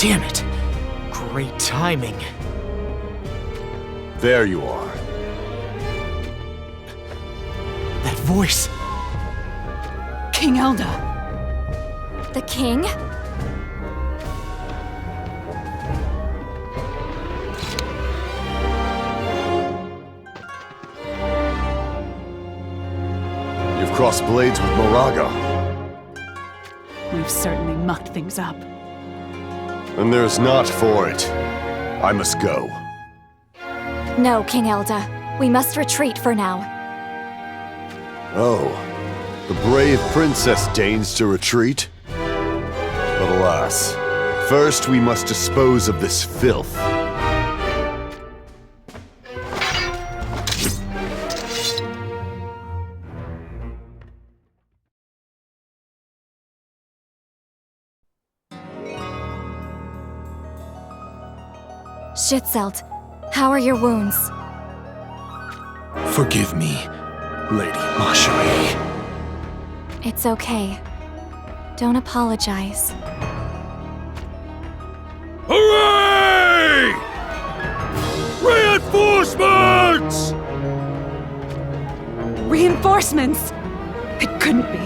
Damn it! Great timing. There you are. That voice! King Elda! The king? You've crossed blades with Moraga. We've certainly mucked things up. And there's not for it. I must go. No, King Elda. We must retreat for now. Oh, the brave princess deigns to retreat? But alas, first we must dispose of this filth. Schützelt, how are your wounds? Forgive me, Lady Macherie. It's okay. Don't apologize. Hooray! Reinforcements! Reinforcements! It couldn't be.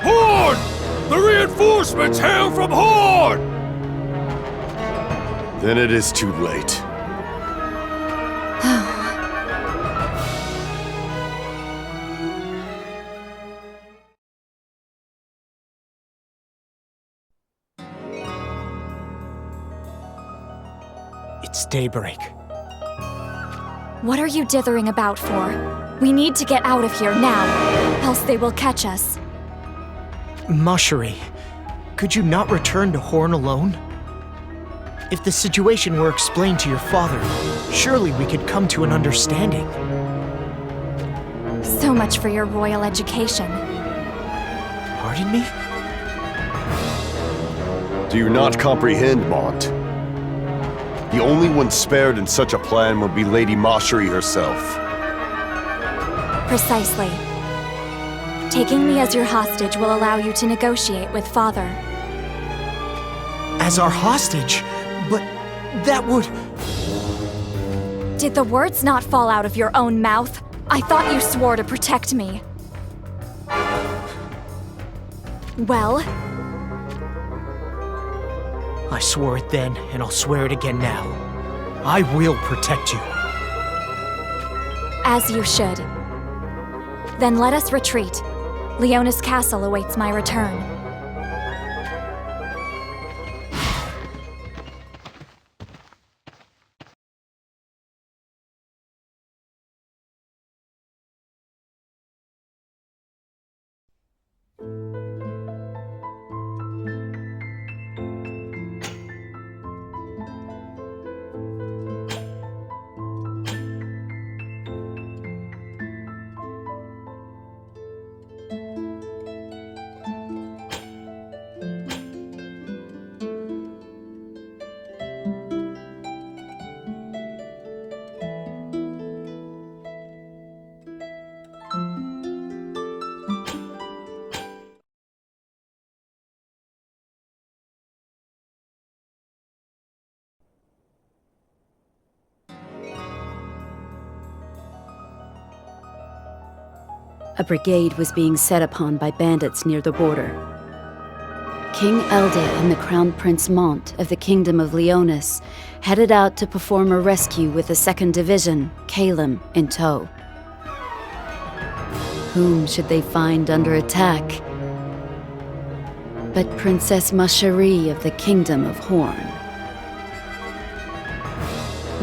Horn! The reinforcements hail from Horn! Then it is too late. It's daybreak. What are you dithering about for? We need to get out of here now, else they will catch us. Macherie, could you not return to Horn alone? If the situation were explained to your father, surely we could come to an understanding. So much for your royal education. Pardon me? Do you not comprehend, Mont? The only one spared in such a plan would be Lady Macherie herself. Precisely. Taking me as your hostage will allow you to negotiate with father. As our hostage? But that would... Did the words not fall out of your own mouth? I thought you swore to protect me. Well? I swore it then, and I'll swear it again now. I will protect you. As you should. Then let us retreat. Leonis Castle awaits my return. A brigade was being set upon by bandits near the border. King Elda and the Crown Prince Mont of the Kingdom of Leonis headed out to perform a rescue with the 2nd Division, Calum, in tow. Whom should they find under attack but Princess Macherie of the Kingdom of Horn?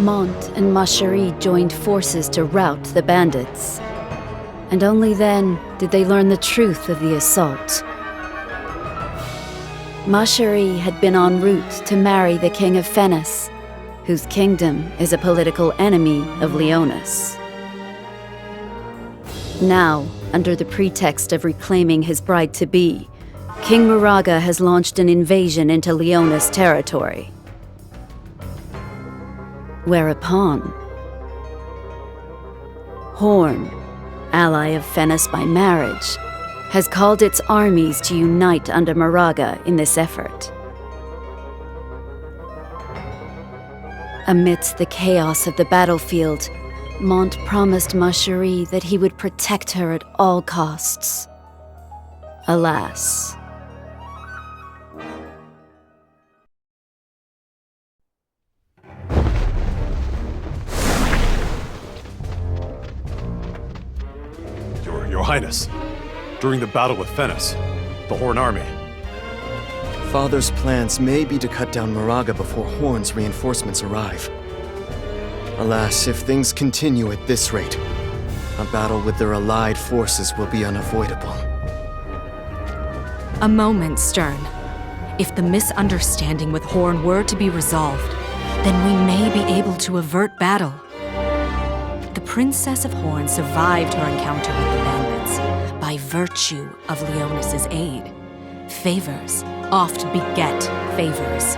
Mont and Macherie joined forces to rout the bandits. And only then did they learn the truth of the assault. Macherie had been en route to marry the King of Fennis, whose kingdom is a political enemy of Leonis. Now, under the pretext of reclaiming his bride-to-be, King Moraga has launched an invasion into Leonis territory. Whereupon, Horn, ally of Fennis by marriage, has called its armies to unite under Moraga in this effort. Amidst the chaos of the battlefield, Mont promised Ma Cherie that he would protect her at all costs. Alas. Your Highness, during the battle with Fennis, the Horn Army. Father's plans may be to cut down Moraga before Horn's reinforcements arrive. Alas, if things continue at this rate, a battle with their allied forces will be unavoidable. A moment, Stern. If the misunderstanding with Horn were to be resolved, then we may be able to avert battle. The Princess of Horn survived her encounter with the bandits by virtue of Leonis' aid. Favors oft beget favors.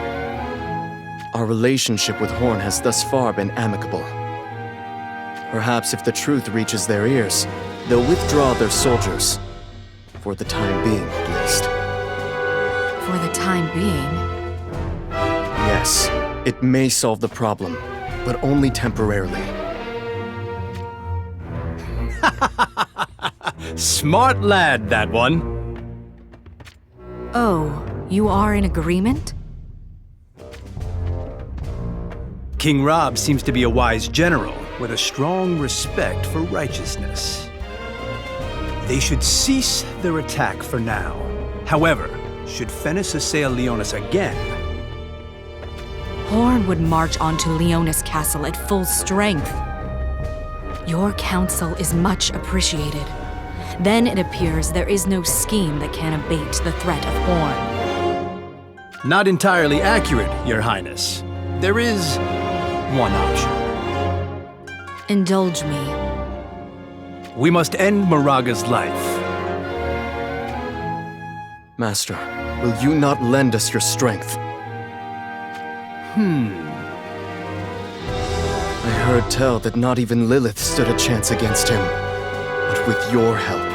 Our relationship with Horn has thus far been amicable. Perhaps if the truth reaches their ears, they'll withdraw their soldiers. For the time being, at least. For the time being? Yes, it may solve the problem, but only temporarily. Smart lad, that one. Oh, you are in agreement? King Rob seems to be a wise general with a strong respect for righteousness. They should cease their attack for now. However, should Fennis assail Leonis again, Horn would march onto Leonis Castle at full strength. Your counsel is much appreciated. Then it appears there is no scheme that can abate the threat of Horn. not entirely accurate, Your Highness. There is one option. Indulge me. We must end Moraga's life. Master, will you not lend us your strength? I heard tell that not even Lilith stood a chance against him. But with your help.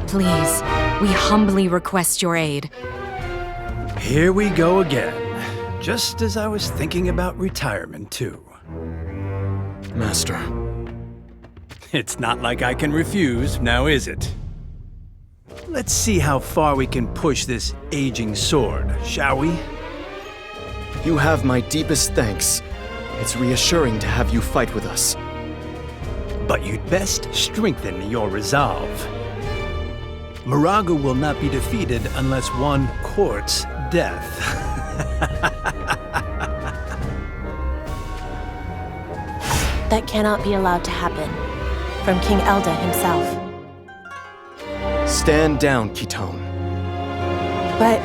Please, we humbly request your aid. Here we go again. Just as I was thinking about retirement, too. Master. It's not like I can refuse, now is it? Let's see how far we can push this aging sword, shall we? You have my deepest thanks. It's reassuring to have you fight with us. But you'd best strengthen your resolve. Moraga will not be defeated unless one courts death. That cannot be allowed to happen. From King Elda himself. Stand down, Kitone. But...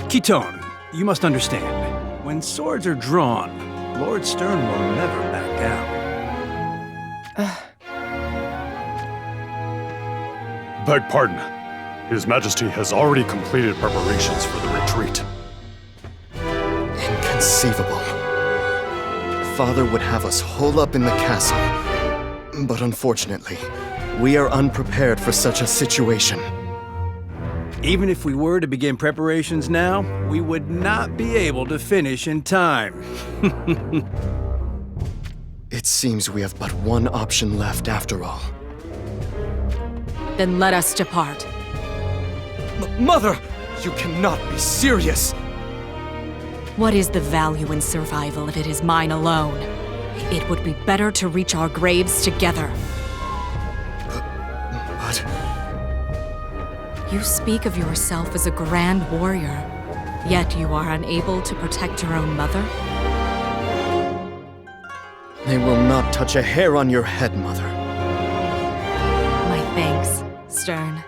Kitone, you must understand. When swords are drawn, Lord Stern will never back down. Beg pardon. His Majesty has already completed preparations for the retreat. Inconceivable. Father would have us hole up in the castle. But unfortunately, we are unprepared for such a situation. Even if we were to begin preparations now, we would not be able to finish in time. It seems we have but one option left after all. Then let us depart. Mother! You cannot be serious! What is the value in survival if it is mine alone? It would be better to reach our graves together. But... You speak of yourself as a grand warrior, yet you are unable to protect your own mother? They will not touch a hair on your head, Mother. My thanks, Stern.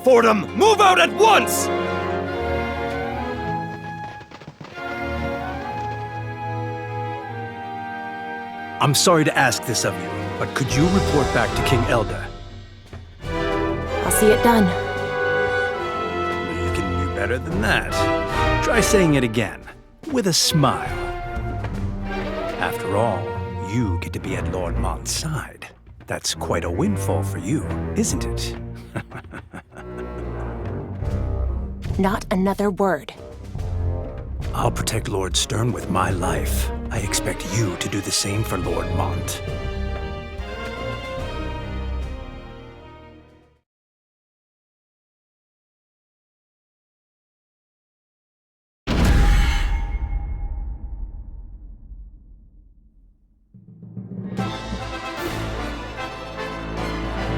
Fordham, move out at once! I'm sorry to ask this of you, but could you report back to King Elda? I'll see it done. You can do better than that. Try saying it again, with a smile. After all, you get to be at Lord Mont's side. That's quite a windfall for you, isn't it? Not another word. I'll protect Lord Stern with my life. I expect you to do the same for Lord Mont.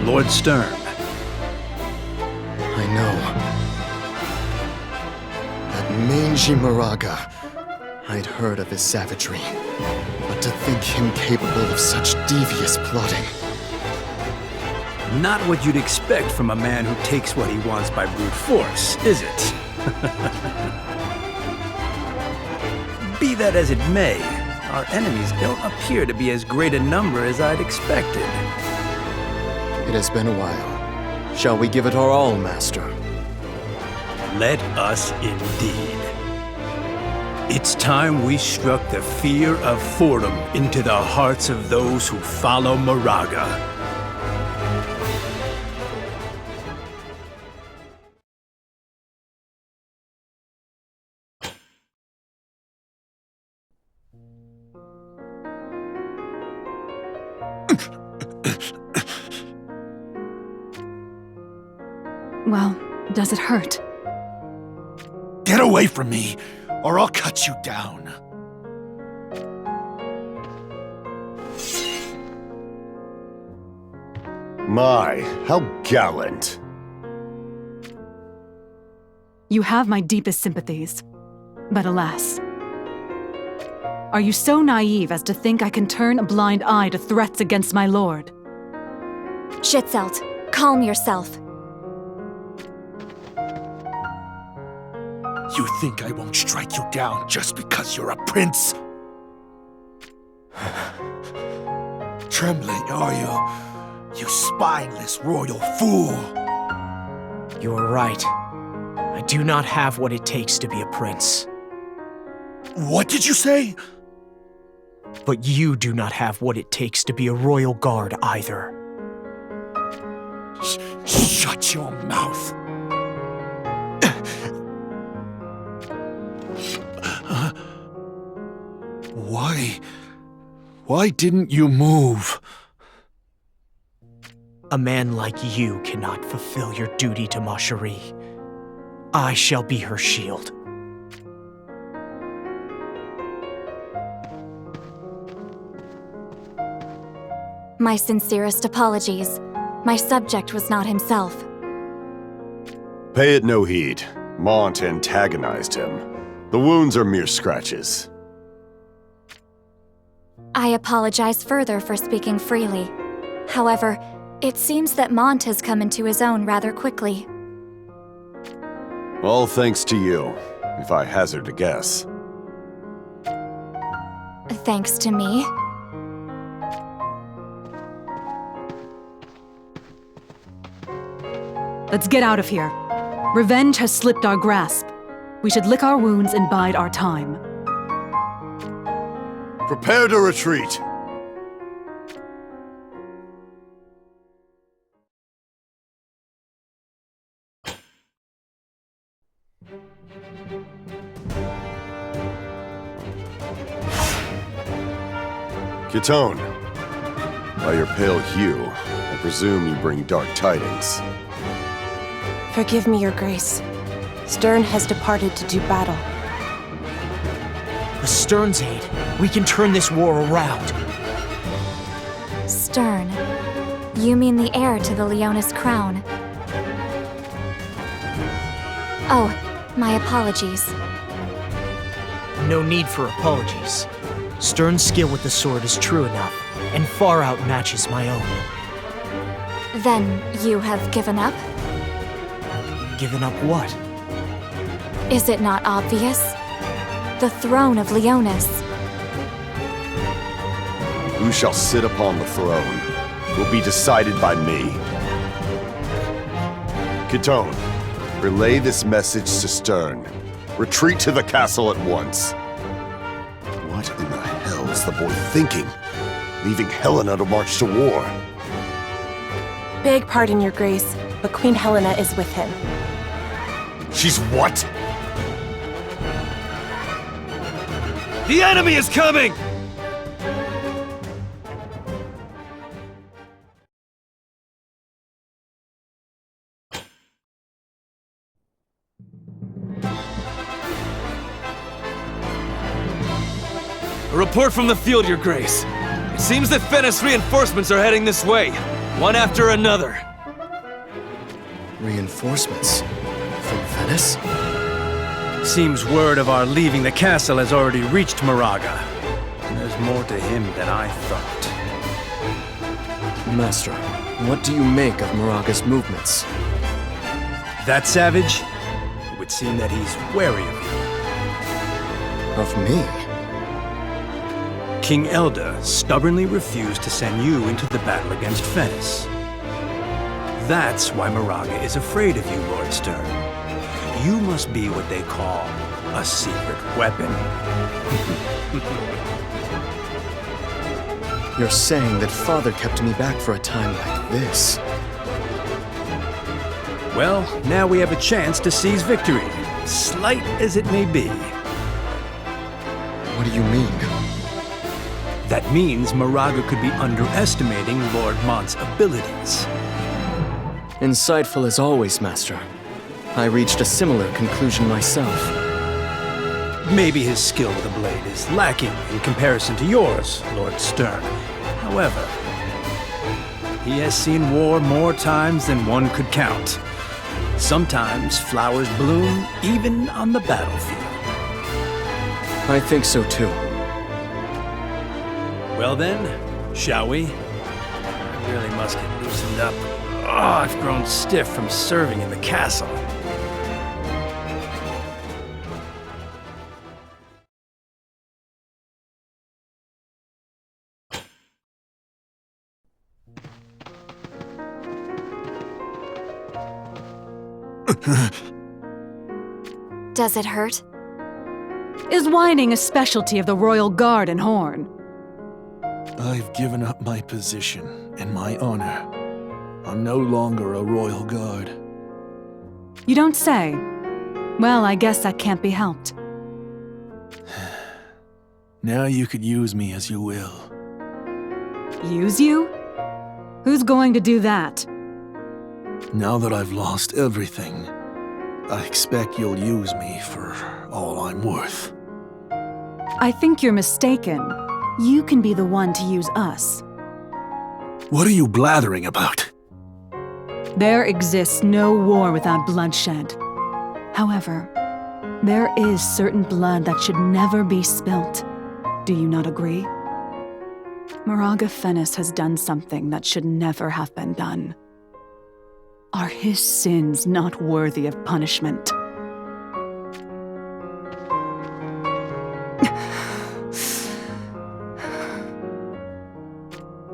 Lord Stern. I know. That mangy Moraga. I'd heard of his savagery. But to think him capable of such devious plotting. Not what you'd expect from a man who takes what he wants by brute force, is it? Be that as it may, our enemies don't appear to be as great a number as I'd expected. It has been a while. Shall we give it our all, Master? Let us indeed. It's time we struck the fear of Fordham into the hearts of those who follow Moraga. Well, does it hurt? Get away from me, or I'll cut you down. My, how gallant. You have my deepest sympathies. But alas. Are you so naive as to think I can turn a blind eye to threats against my lord? Schützelt, calm yourself. You think I won't strike you down just because you're a prince? Trembling, are you? You spineless royal fool! You are right. I do not have what it takes to be a prince. What did you say? But you do not have what it takes to be a royal guard either. Shut your mouth. Why didn't you move? A man like you cannot fulfill your duty to Ma Cherie. I shall be her shield. My sincerest apologies. My subject was not himself. Pay it no heed. Mont antagonized him. The wounds are mere scratches. I apologize further for speaking freely. However, it seems that Mont has come into his own rather quickly. All thanks to you, if I hazard a guess. Thanks to me? Let's get out of here. Revenge has slipped our grasp. We should lick our wounds and bide our time. Prepare to retreat! Kitone, by your pale hue, I presume you bring dark tidings. Forgive me, Your Grace. Stern has departed to do battle. With Stern's aid, we can turn this war around. Stern. You mean the heir to the Leonis crown? Oh, my apologies. No need for apologies. Stern's skill with the sword is true enough, and far outmatches my own. Then you have given up? Given up what? Is it not obvious? The throne of Leonis. Who shall sit upon the throne will be decided by me. Kitone, relay this message to Stern. Retreat to the castle at once. What in the hell is the boy thinking? Leaving Helena to march to war. Beg pardon, Your Grace, but Queen Helena is with him. She's what? The enemy is coming! A report from the field, Your Grace. It seems that Fennis reinforcements are heading this way, one after another. Reinforcements? From Venice? Seems word of our leaving the castle has already reached Moraga. There's more to him than I thought. Master, what do you make of Moraga's movements? That savage? It would seem that he's wary of you. Of me? King Elda stubbornly refused to send you into the battle against Fennis. That's why Moraga is afraid of you, Lord Stern. You must be what they call a secret weapon. You're saying that Father kept me back for a time like this? Well, now we have a chance to seize victory, slight as it may be. What do you mean? That means Moraga could be underestimating Lord Mont's abilities. Insightful as always, Master. I reached a similar conclusion myself. Maybe his skill with the blade is lacking in comparison to yours, Lord Stern. However, he has seen war more times than one could count. Sometimes flowers bloom even on the battlefield. I think so too. Well then, shall we? I really must get loosened up. Oh, I've grown stiff from serving in the castle. Does it hurt? Is whining a specialty of the Royal Guard in Horn? I've given up my position and my honor. I'm no longer a royal guard. You don't say. Well, I guess that can't be helped. Now you could use me as you will. Use you? Who's going to do that? Now that I've lost everything, I expect you'll use me for all I'm worth. I think you're mistaken. You can be the one to use us. What are you blathering about? There exists no war without bloodshed. However, there is certain blood that should never be spilt. Do you not agree? Moraga Fennis has done something that should never have been done. Are his sins not worthy of punishment?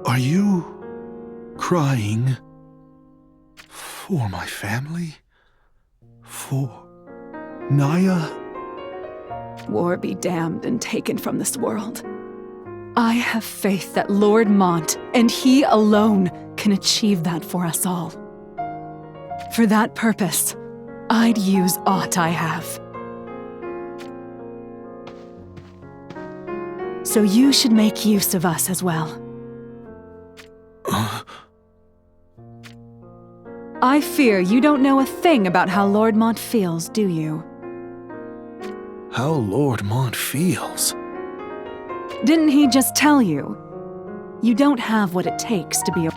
Are you crying for my family? For Naya? War be damned and taken from this world. I have faith that Lord Mont, and he alone, can achieve that for us all. For that purpose, I'd use aught I have. So you should make use of us as well. I fear you don't know a thing about how Lord Mont feels, do you? How Lord Mont feels? Didn't he just tell you? You don't have what it takes to be a...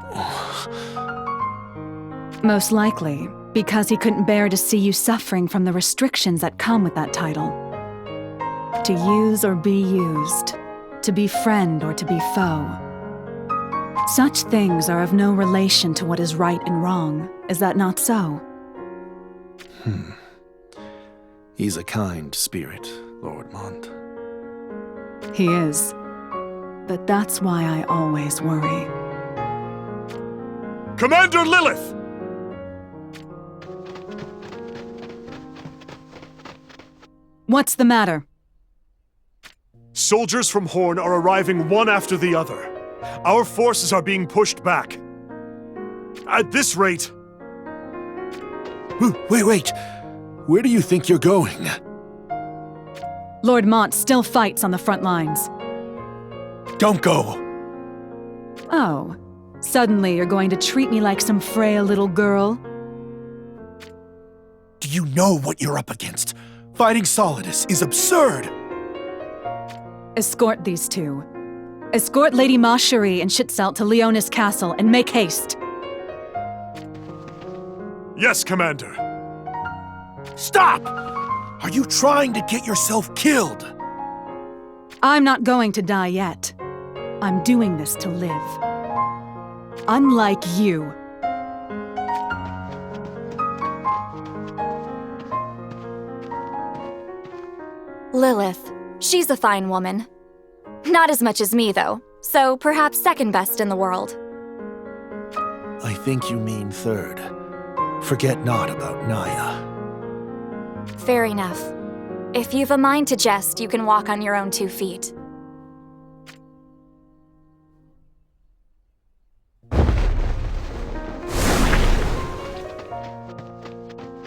Most likely, because he couldn't bear to see you suffering from the restrictions that come with that title. To use or be used, to be friend or to be foe. Such things are of no relation to what is right and wrong, is that not so? He's a kind spirit, Lord Mont. He is. But that's why I always worry. Commander Lilith! What's the matter? Soldiers from Horn are arriving one after the other. Our forces are being pushed back. At this rate... Wait. Where do you think you're going? Lord Mont still fights on the front lines. Don't go! Oh, suddenly you're going to treat me like some frail little girl? Do you know what you're up against? Fighting Solidus is absurd! Escort these two. Escort Lady Macherie and Schittzelt to Leonis Castle and make haste. Yes, Commander. Stop! Are you trying to get yourself killed? I'm not going to die yet. I'm doing this to live. Unlike you. Lilith. She's a fine woman. Not as much as me, though, so perhaps second best in the world. I think you mean third. Forget not about Naya. Fair enough. If you've a mind to jest, you can walk on your own 2 feet.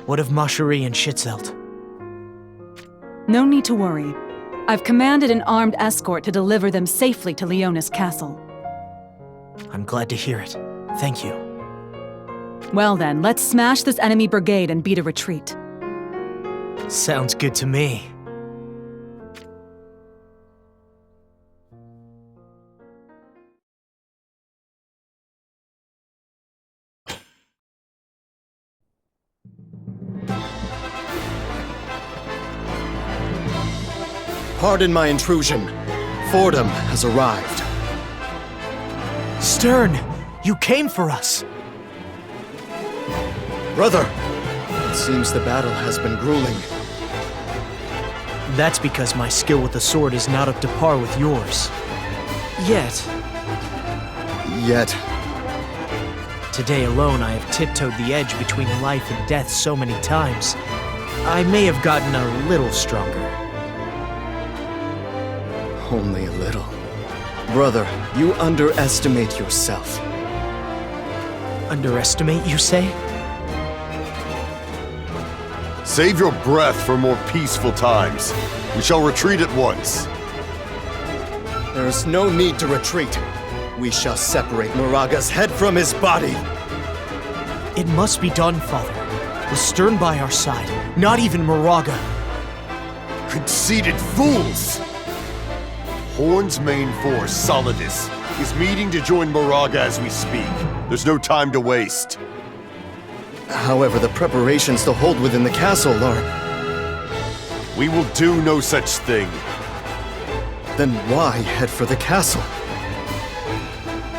What of Macherie and Schittzelt? No need to worry. I've commanded an armed escort to deliver them safely to Leonis Castle. I'm glad to hear it. Thank you. Well then, let's smash this enemy brigade and beat a retreat. Sounds good to me. Pardon my intrusion. Fordham has arrived. Stern, you came for us. Brother, it seems the battle has been grueling. That's because my skill with the sword is not up to par with yours. Yet. Today alone, I have tiptoed the edge between life and death so many times. I may have gotten a little stronger. Only a little. Brother, you underestimate yourself. Underestimate, you say? Save your breath for more peaceful times. We shall retreat at once. There is no need to retreat. We shall separate Moraga's head from his body. It must be done, Father. With Stern by our side, not even Moraga. Conceited fools! Horn's main force, Solidus, is meeting to join Moraga as we speak. There's no time to waste. However, the preparations to hold within the castle are... We will do no such thing. Then why head for the castle?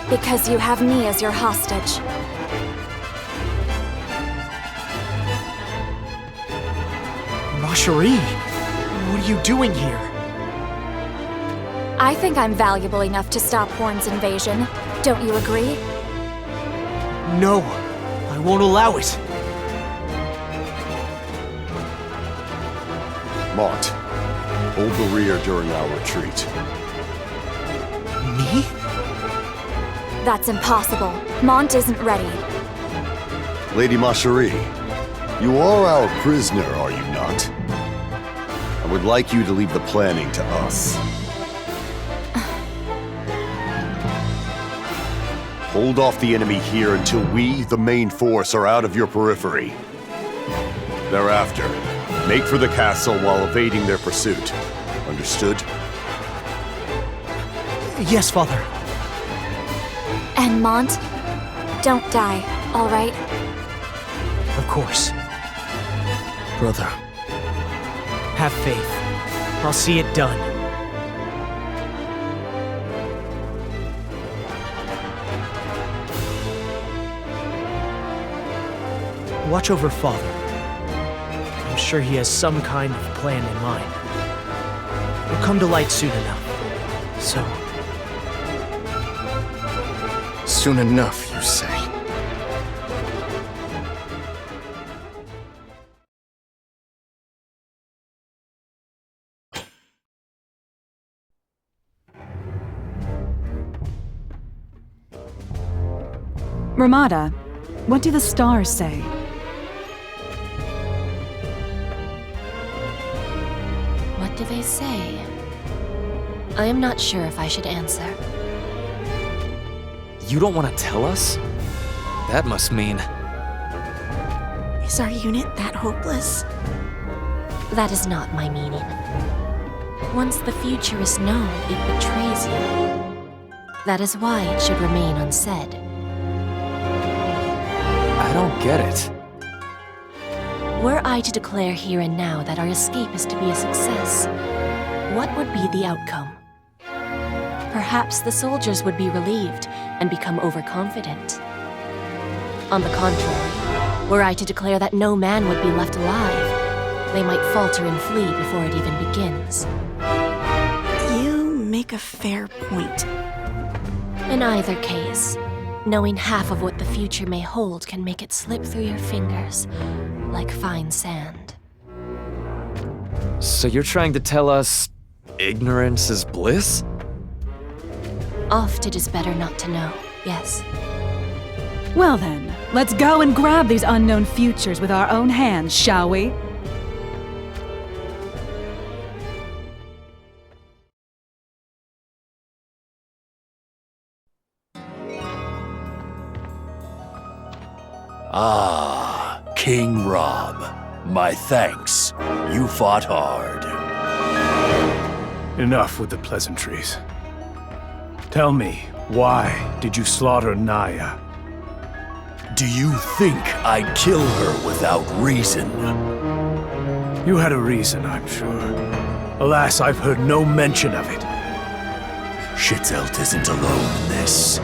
Because you have me as your hostage. Macherie, what are you doing here? I think I'm valuable enough to stop Horn's invasion. Don't you agree? No, I won't allow it. Mont, hold the rear during our retreat. Me? That's impossible. Mont isn't ready. Lady Macherie, you are our prisoner, are you not? I would like you to leave the planning to us. Hold off the enemy here until we, the main force, are out of your periphery. Thereafter, make for the castle while evading their pursuit. Understood? Yes, Father. And Mont, don't die, all right? Of course. Brother. Have faith. I'll see it done. Watch over Father. I'm sure he has some kind of plan in mind. It'll come to light soon enough. So... Soon enough, you say? Ramada, what do the stars say? What do they say. I am not sure if I should answer. You don't want to tell us? That must mean... Is our unit that hopeless? That is not my meaning. Once the future is known, it betrays you. That is why it should remain unsaid. I don't get it. Were I to declare here and now that our escape is to be a success, what would be the outcome? Perhaps the soldiers would be relieved and become overconfident. On the contrary, were I to declare that no man would be left alive, they might falter and flee before it even begins. You make a fair point. In either case, knowing half of what the future may hold can make it slip through your fingers like fine sand. So you're trying to tell us ignorance is bliss? Oft it is better not to know, yes. Well then, let's go and grab these unknown futures with our own hands, shall we? Ah, King Rob. My thanks. You fought hard. Enough with the pleasantries. Tell me, why did you slaughter Naya? Do you think I'd kill her without reason? You had a reason, I'm sure. Alas, I've heard no mention of it. Schützelt isn't alone in this.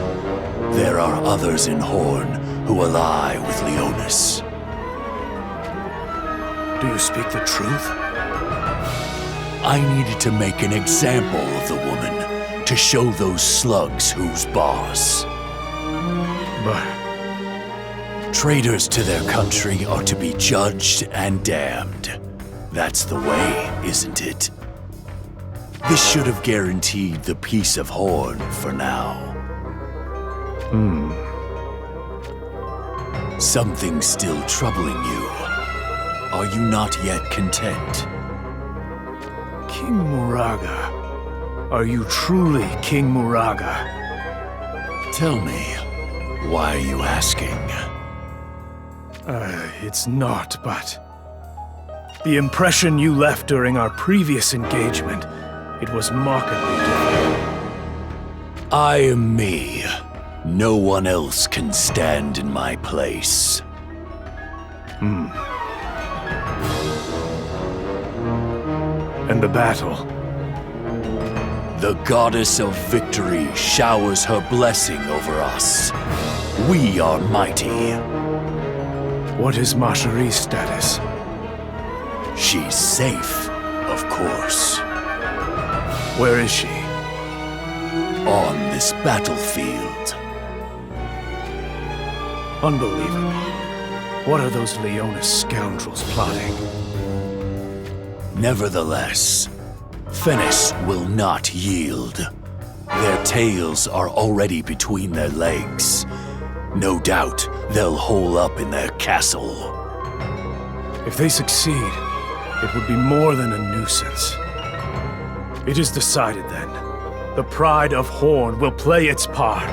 There are others in Horn who ally with Leonis. Do you speak the truth? I needed to make an example of the woman to show those slugs who's boss. But... traitors to their country are to be judged and damned. That's the way, isn't it? This should have guaranteed the peace of Horn for now. Something's still troubling you. Are you not yet content? King Moraga. Are you truly King Moraga? Tell me, why are you asking? It's not, but... the impression you left during our previous engagement, it was markedly different. I am me. No one else can stand in my place. And the battle? The goddess of victory showers her blessing over us. We are mighty. What is Marjorie's status? She's safe, of course. Where is she? On this battlefield. Unbelievable. What are those Leonis scoundrels plotting? Nevertheless, Fenris will not yield. Their tails are already between their legs. No doubt they'll hole up in their castle. If they succeed, it would be more than a nuisance. It is decided then. The pride of Horn will play its part.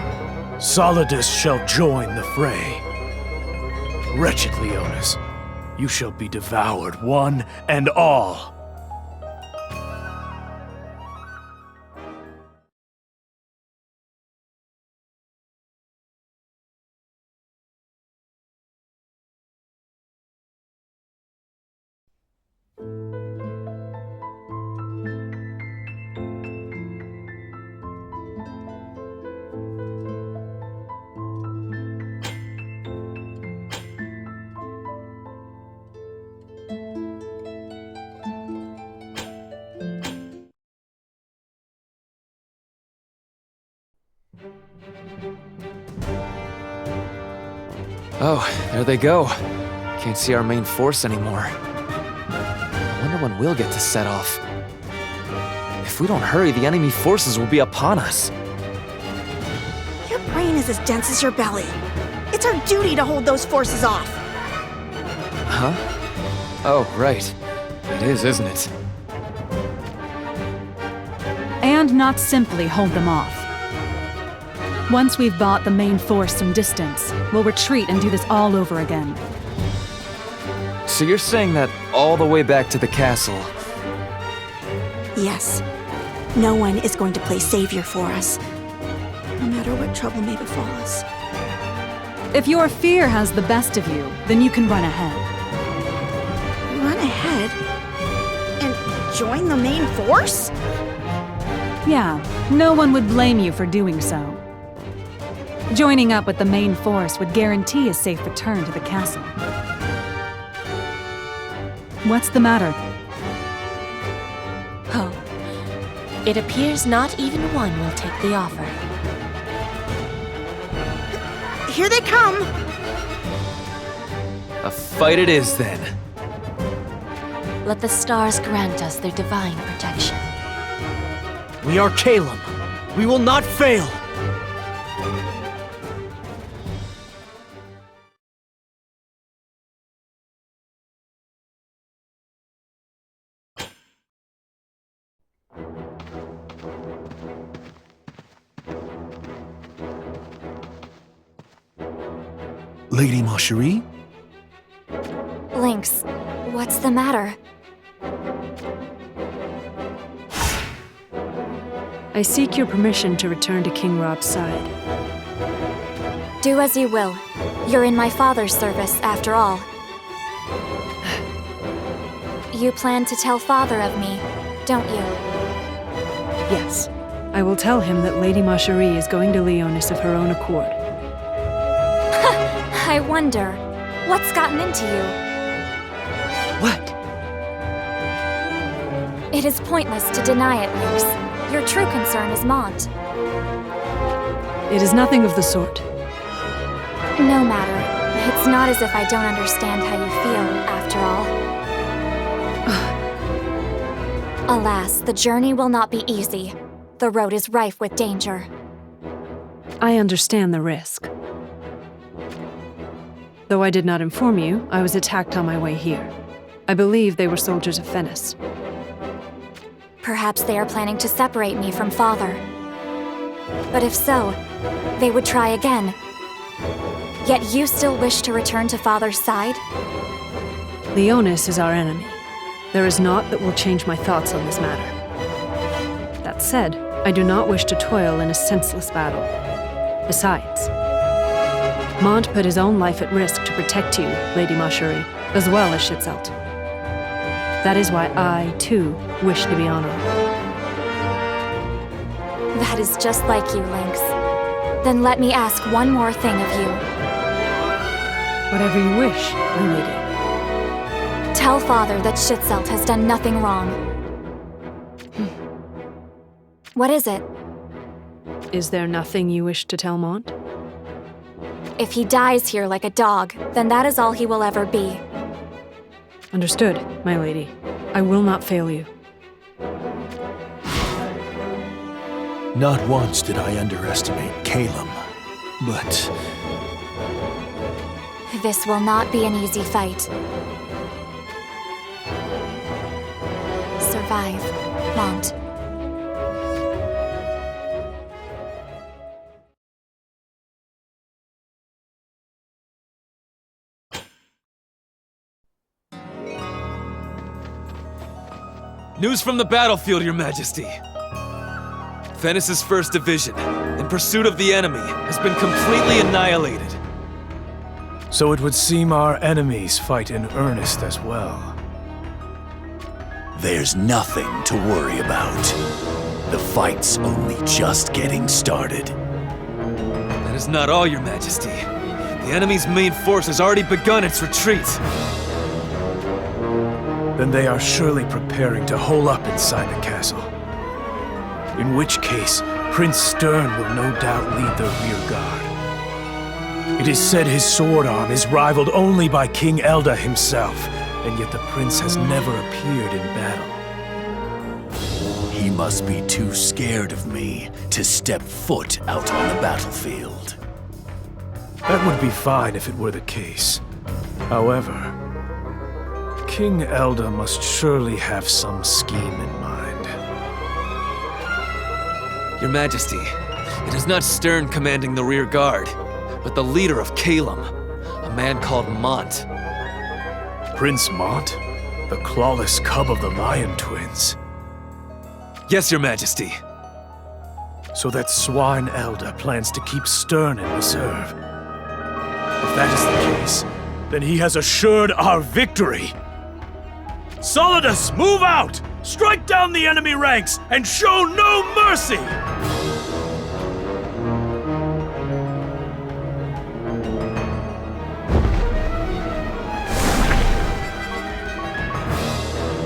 Solidus shall join the fray. Wretched Leonis, you shall be devoured, one and all. Oh, there they go. Can't see our main force anymore. Wonder when we'll get to set off. If we don't hurry, the enemy forces will be upon us. Your brain is as dense as your belly. It's our duty to hold those forces off. Huh? Oh, right. It is, isn't it? can't not simply hold them off. Once we've bought the main force some distance, we'll retreat and do this all over again. So you're saying that all the way back to the castle? Yes. No one is going to play savior for us, no matter what trouble may befall us. If your fear has the best of you, then you can run ahead. Run ahead? And join the main force? Yeah, no one would blame you for doing so. Joining up with the main force would guarantee a safe return to the castle. What's the matter? Oh. It appears not even one will take the offer. Here they come! A fight it is, then. Let the stars grant us their divine protection. We are Calum. We will not fail! Lady Marjorie? Lynx, what's the matter? I seek your permission to return to King Rob's side. Do as you will. You're in my father's service, after all. You plan to tell father of me, don't you? Yes. I will tell him that Lady Marjorie is going to Leonis of her own accord. I wonder, what's gotten into you? What? It is pointless to deny it, Lynx. Your true concern is Mont. It is nothing of the sort. No matter. It's not as if I don't understand how you feel, after all. Alas, the journey will not be easy. The road is rife with danger. I understand the risk. Though I did not inform you, I was attacked on my way here. I believe they were soldiers of Fennis. Perhaps they are planning to separate me from father. But if so, they would try again. Yet you still wish to return to father's side? Leonis is our enemy. There is naught that will change my thoughts on this matter. That said, I do not wish to toil in a senseless battle. Besides, Mont put his own life at risk to protect you, Lady Marjorie, as well as Schitzolt. That is why I, too, wish to be honorable. That is just like you, Lynx. Then let me ask one more thing of you. Whatever you wish, my lady. Tell father that Schitzolt has done nothing wrong. What is it? Is there nothing you wish to tell Mont? If he dies here like a dog, then that is all he will ever be. Understood, my lady. I will not fail you. Not once did I underestimate Calum, but... This will not be an easy fight. Survive, Mont. News from the battlefield, Your Majesty. Fennis' 1st Division, in pursuit of the enemy, has been completely annihilated. So it would seem our enemies fight in earnest as well. There's nothing to worry about. The fight's only just getting started. That is not all, Your Majesty. The enemy's main force has already begun its retreat. Then they are surely preparing to hole up inside the castle. In which case, Prince Stern will no doubt lead the rear guard. It is said his sword arm is rivaled only by King Elda himself, and yet the prince has never appeared in battle. He must be too scared of me to step foot out on the battlefield. That would be fine if it were the case. However, King Elda must surely have some scheme in mind. Your Majesty, it is not Stern commanding the rear guard, but the leader of Calum, a man called Mont. Prince Mont? The clawless cub of the Lion Twins. Yes, Your Majesty. So that swine elder plans to keep Stern in reserve. If that is the case, then he has assured our victory. Solidus, move out! Strike down the enemy ranks and show no mercy!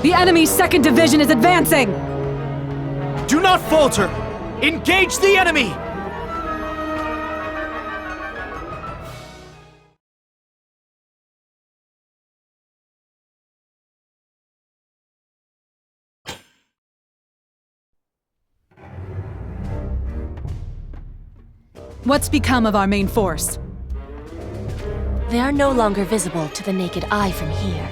The enemy's 2nd Division is advancing! Do not falter! Engage the enemy! What's become of our main force? They are no longer visible to the naked eye from here.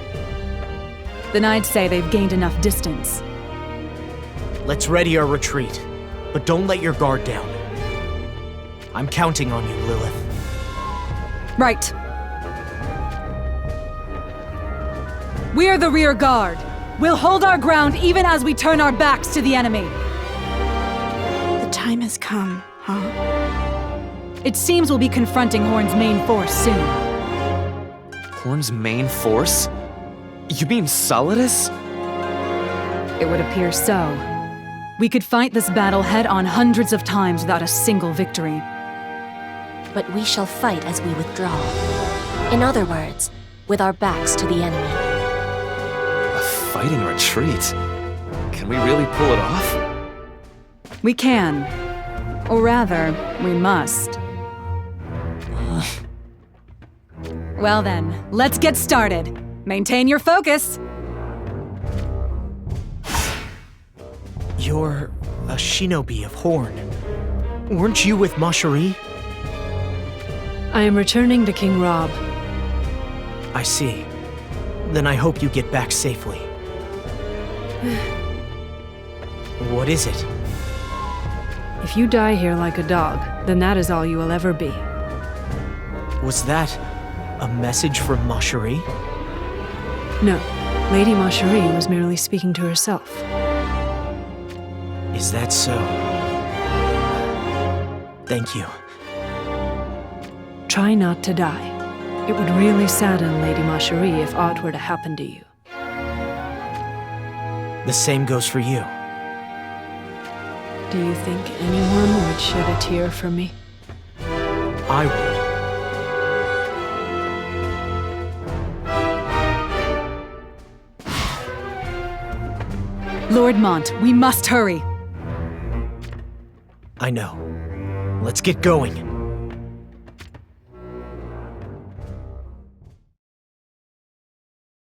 Then I'd say they've gained enough distance. Let's ready our retreat, but don't let your guard down. I'm counting on you, Lilith. Right. We're the rear guard. We'll hold our ground even as we turn our backs to the enemy. The time has come, huh? It seems we'll be confronting Horn's main force soon. Horn's main force? You mean Solidus? It would appear so. We could fight this battle head-on hundreds of times without a single victory. But we shall fight as we withdraw. In other words, with our backs to the enemy. A fighting retreat? Can we really pull it off? We can. Or rather, we must. Well then, let's get started. Maintain your focus. You're a shinobi of Horn. Weren't you with Ma Cherie? I am returning to King Rob. I see. Then I hope you get back safely. What is it? If you die here like a dog, then that is all you will ever be. Was that a message from Ma Cherie? No, Lady Ma Cherie was merely speaking to herself. Is that so? Thank you. Try not to die. It would really sadden Lady Ma Cherie if aught were to happen to you. The same goes for you. Do you think anyone would shed a tear for me? I would. Lord Mont, we must hurry. I know. Let's get going.